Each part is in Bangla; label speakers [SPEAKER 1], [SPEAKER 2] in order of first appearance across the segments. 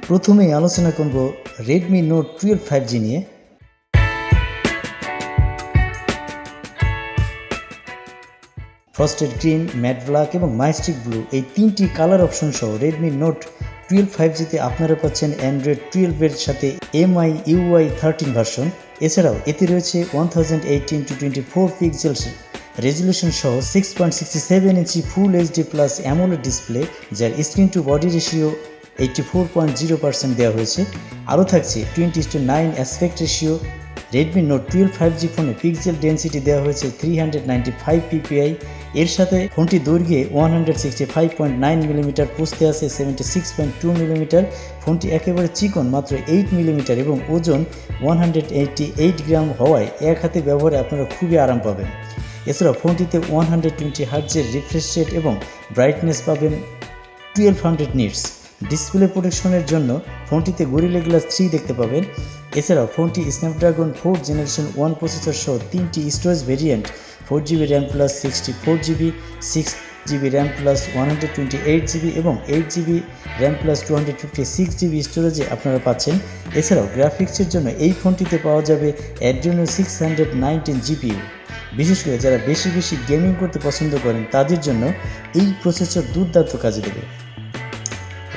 [SPEAKER 1] প্রথমেই আলোচনা করব Redmi Note 12 5G নিয়ে। ফ্রস্টেড গ্রিন, ম্যাট ব্ল্যাক এবং মাইস্টিক ব্লু এই তিনটি কালার অপশন সহ Redmi Note 12 5G-তে আপনারা পাচ্ছেন Android 12-এর সাথে MIUI 13 ভার্সন। এছাড়াও এতে রয়েছে 1018x24 পিক্সেল রেজলিউশন সহ 6.67 inch full HD plus AMOLED display, যার স্ক্রিন টু বডি রেশিও 84.0% দেওয়া হয়েছে। আরও থাকছে 20:9 aspect ratio. Redmi Note 12 5G ফোনে পিক্সেল ডেন্সিটি দেওয়া হয়েছে 395 ppi। এর সাথে ফোনটি দৈর্ঘ্যে 165.9 মিলিমিটার, প্রস্থে আছে 76.2 মিলিমিটার। ফোনটি একেবারে চিকন, মাত্র 8 মিলিমিটার এবং ওজন 188 গ্রাম হওয়ায় এক হাতে ব্যবহারে আপনারা খুবই আরাম পাবেন। এছাড়াও ফোনটিতে 120 হার্টজের রিফ্রেশ রেট এবং ব্রাইটনেস পাবেন 1200 নিটস। ডিসপ্লে প্রোটেকশনের জন্য ফোনটিতে গরিলা গ্লাস 3 দেখতে পাবেন। এছাড়াও ফোনটি Snapdragon 4 জেনারেশন 1 প্রসেসর সহ 3টি storage variant 4GB RAM plus 64GB, 6GB RAM plus 128GB এবং 8GB RAM প্লাস 256GB স্টোরেজে আপনারা পাচ্ছেন। এছাড়াও গ্রাফিক্সের জন্য এই ফোনটিতে পাওয়া যাবে Adreno 619 GPU। বিশেষ করে যারা বেশি গেমিং করতে পছন্দ করেন তাদের জন্য এই প্রসেসর দুর্দান্ত কাজে দেবে।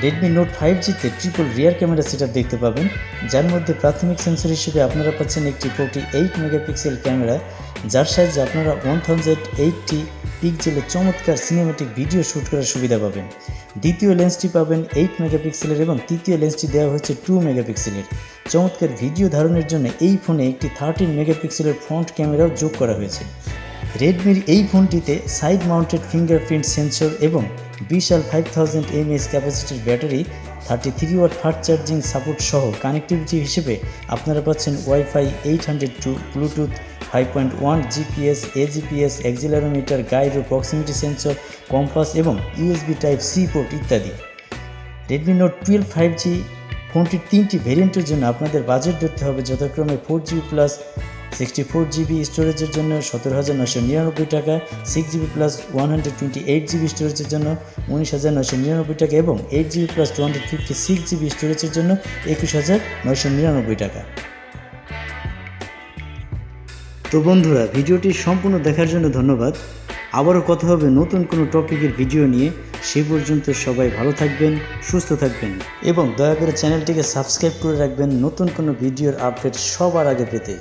[SPEAKER 1] Redmi Note 5G-তে ট্রিপল রিয়ার ক্যামেরা সেটআপ দেখতে পাবেন, যার মধ্যে প্রাথমিক সেন্সর হিসেবে আপনারা পাচ্ছেন একটি 48 মেগাপিক্সেল ক্যামেরা, যার সাহায্যে আপনারা 1080 পিক্সেলের চমৎকার সিনেম্যাটিক ভিডিও শ্যুট করার সুবিধা পাবেন। দ্বিতীয় লেন্সটি পাবেন 8 মেগাপিক্সেলের এবং তৃতীয় লেন্সটি দেওয়া হয়েছে 2 মেগাপিক্সেলের। চমৎকার ভিডিও ধারণের জন্য এই ফোনে একটি 13 মেগাপিক্সেলের ফ্রন্ট ক্যামেরাও যোগ করা হয়েছে। Redmi'র এই ফোনটিতে সাইড মাউন্টেড ফিঙ্গারপ্রিন্ট সেন্সর এবং বিশাল 5000 mAh ক্যাপাসিটির battery, 33 watt fast charging support সহ কানেক্টিভিটি হিসেবে আপনারা পাচ্ছেন wifi 802, Bluetooth 5.1, GPS, AGPS, accelerometer, guide ও প্রক্সিমিটি সেন্সর, কম্পাস এবং ইউএসবি টাইপ সি পোর্ট ইত্যাদি। Redmi Note 12 5G ফোনটির 3টি ভেরিয়েন্টের জন্য আপনাদের বাজেট ধরতে হবে যথাক্রমে 4GB প্লাস 64GB স্টোরেজের জন্য 17,999 টাকা, 6GB প্লাস 128GB স্টোরেজের জন্য 19,999 টাকা এবং 8GB প্লাস 256GB স্টোরেজের জন্য 21,999 টাকা। তো বন্ধুরা, ভিডিওটি সম্পূর্ণ দেখার জন্য ধন্যবাদ। আবারও কথা হবে নতুন কোনো টপিকের ভিডিও নিয়ে। সে পর্যন্ত সবাই ভালো থাকবেন, সুস্থ থাকবেন এবং দয়া করে চ্যানেলটিকে সাবস্ক্রাইব করে রাখবেন নতুন কোনো ভিডিওর আপডেট সবার আগে পেতে।